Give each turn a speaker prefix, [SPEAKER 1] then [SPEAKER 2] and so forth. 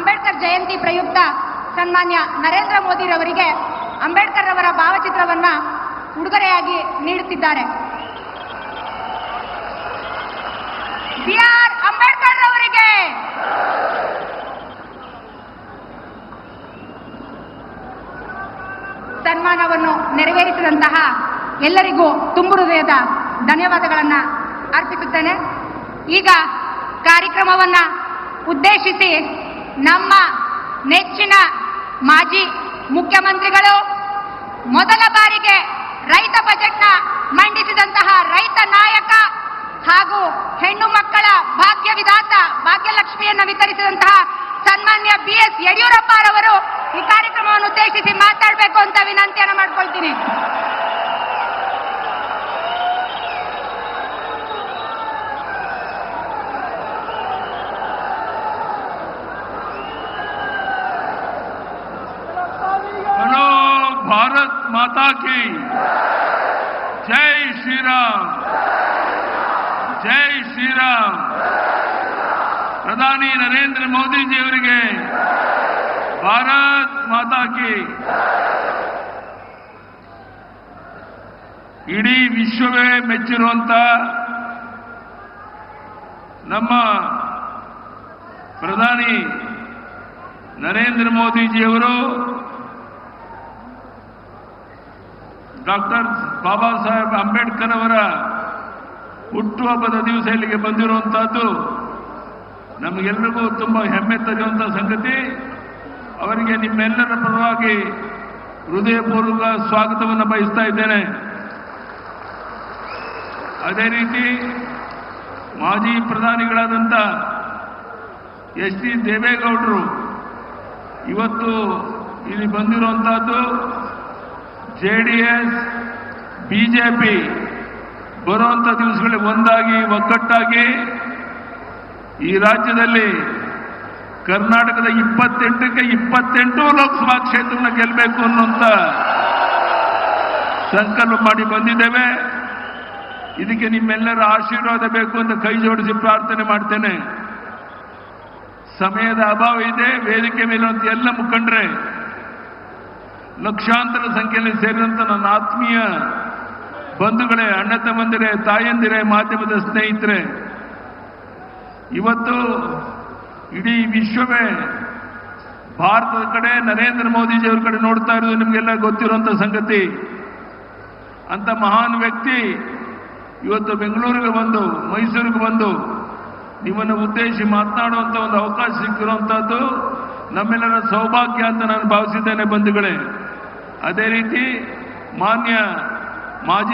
[SPEAKER 1] ಅಂಬೇಡ್ಕರ್ ಜಯಂತಿ ಪ್ರಯುಕ್ತ ಸನ್ಮಾನ್ಯ ನರೇಂದ್ರ ಮೋದಿರವರಿಗೆ ಅಂಬೇಡ್ಕರ್ ಅವರ ಭಾವಚಿತ್ರವನ್ನ ಉಡುಗೊರೆಯಾಗಿ ನೀಡುತ್ತಿದ್ದಾರೆ. ಬಿ.ಆರ್. ಅಂಬೇಡ್ಕರ್ ಅವರಿಗೆ ಸನ್ಮಾನವನ್ನು ನೆರವೇರಿಸಿದಂತಹ ಎಲ್ಲರಿಗೂ ತುಂಬು ಹೃದಯದ ಧನ್ಯವಾದಗಳನ್ನು ಅರ್ಪಿಸುತ್ತೇನೆ. ಈಗ ಕಾರ್ಯಕ್ರಮವನ್ನ ಉದ್ದೇಶಿಸಿ ನಮ್ಮ ನೆಚ್ಚಿನ ಮಾಜಿ ಮುಖ್ಯಮಂತ್ರಿಗಳು ಮೊದಲ ಬಾರಿಗೆ ರೈತ ಬಜೆಟ್ನ ಮಂಡಿಸಿದಂತಹ ರೈತ ನಾಯಕ ಹಾಗೂ ಹೆಣ್ಣು ಮಕ್ಕಳ ಭಾಗ್ಯ ವಿಧಾತ ಭಾಗ್ಯಲಕ್ಷ್ಮಿಯನ್ನು ವಿತರಿಸಿದಂತಹ ಸನ್ಮಾನ್ಯ ಬಿ.ಎಸ್. ಯಡಿಯೂರಪ್ಪರವರು ಈ ಕಾರ್ಯಕ್ರಮವನ್ನು ಉದ್ದೇಶಿಸಿ ಮಾತಾಡಬೇಕು ಅಂತ ವಿನಂತಿಯನ್ನು ಮಾಡ್ಕೊಳ್ತೀನಿ.
[SPEAKER 2] भारत माता की जय श्री राम, जय श्री राम. ಪ್ರಧಾನಿ ನರೇಂದ್ರ ಮೋದಿಜಿ ಅವರಿಗೆ ಭಾರತ್ ಮಾತಾ ಕಿ. ಇಡೀ ವಿಶ್ವವೇ ಮೆಚ್ಚಿರುವಂತ ನಮ್ಮ ಪ್ರಧಾನಿ ನರೇಂದ್ರ ಮೋದಿಜಿಯವರು ಡಾಕ್ಟರ್ ಬಾಬಾ ಸಾಹೇಬ್ ಅಂಬೇಡ್ಕರ್ ಅವರ ಹುಟ್ಟುಹಬ್ಬದ ದಿವಸ ಇಲ್ಲಿಗೆ ಬಂದಿರುವಂತಹದ್ದು ನಮಗೆಲ್ಲರಿಗೂ ತುಂಬಾ ಹೆಮ್ಮೆ ತರುವಂತಹ ಸಂಗತಿ. ಅವರಿಗೆ ನಿಮ್ಮೆಲ್ಲರ ಪರವಾಗಿ ಹೃದಯಪೂರ್ವಕ ಸ್ವಾಗತವನ್ನು ಬಯಸ್ತಾ ಇದ್ದೇನೆ. ಅದೇ ರೀತಿ ಮಾಜಿ ಪ್ರಧಾನಿಗಳಾದಂಥ ಎಚ್ ಡಿ ದೇವೇಗೌಡರು ಇವತ್ತು ಇಲ್ಲಿ ಬಂದಿರುವಂತಹದ್ದು ಜೆಡಿಎಸ್ ಬಿಜೆಪಿ ಬರುವಂತ ದಿವಸಗಳಲ್ಲಿ ಒಂದಾಗಿ ಒಗ್ಗಟ್ಟಾಗಿ ಈ ರಾಜ್ಯದಲ್ಲಿ ಕರ್ನಾಟಕದ 28ಕ್ಕೆ 28 ಲೋಕಸಭಾ ಕ್ಷೇತ್ರವನ್ನು ಗೆಲ್ಲಬೇಕು ಅನ್ನುವಂತ ಸಂಕಲ್ಪ ಮಾಡಿ ಬಂದಿದ್ದೇವೆ. ಇದಕ್ಕೆ ನಿಮ್ಮೆಲ್ಲರ ಆಶೀರ್ವಾದ ಬೇಕು ಅಂತ ಕೈ ಜೋಡಿಸಿ ಪ್ರಾರ್ಥನೆ ಮಾಡ್ತೇನೆ. ಸಮಯದ ಅಭಾವ ಇದೆ. ವೇದಿಕೆ ಮೇಲಿರುವಂತ ಎಲ್ಲ ಮುಖಂಡರೇ, ಲಕ್ಷಾಂತರ ಸಂಖ್ಯೆಯಲ್ಲಿ ಸೇರಿದಂತ ನನ್ನ ಆತ್ಮೀಯ ಬಂಧುಗಳೇ, ಅಣ್ಣ ತಮ್ಮಂದಿರೇ, ತಾಯಂದಿರೇ, ಮಾಧ್ಯಮದ ಸ್ನೇಹಿತರೆ, ಇವತ್ತು ಇಡೀ ವಿಶ್ವವೇ ಭಾರತದ ಕಡೆ ನರೇಂದ್ರ ಮೋದಿಜಿ ಅವರ ಕಡೆ ನೋಡ್ತಾ ಇರೋದು ನಿಮಗೆಲ್ಲ ಗೊತ್ತಿರುವಂತ ಸಂಗತಿ. ಅಂತ ಮಹಾನ್ ವ್ಯಕ್ತಿ ಇವತ್ತು ಬೆಂಗಳೂರಿಗೆ ಬಂದು, ಮೈಸೂರಿಗೆ ಬಂದು ನಿಮ್ಮನ್ನು ಉದ್ದೇಶಿಸಿ ಮಾತನಾಡುವಂತ ಒಂದು ಅವಕಾಶ ಸಿಕ್ಕಿರುವಂತಹದ್ದು ನಮ್ಮೆಲ್ಲರ ಸೌಭಾಗ್ಯ ಅಂತ ನಾನು ಭಾವಿಸಿದ್ದೇನೆ ಬಂಧುಗಳೇ. ಅದೇ ರೀತಿ ಮಾನ್ಯ ಮಾಜಿ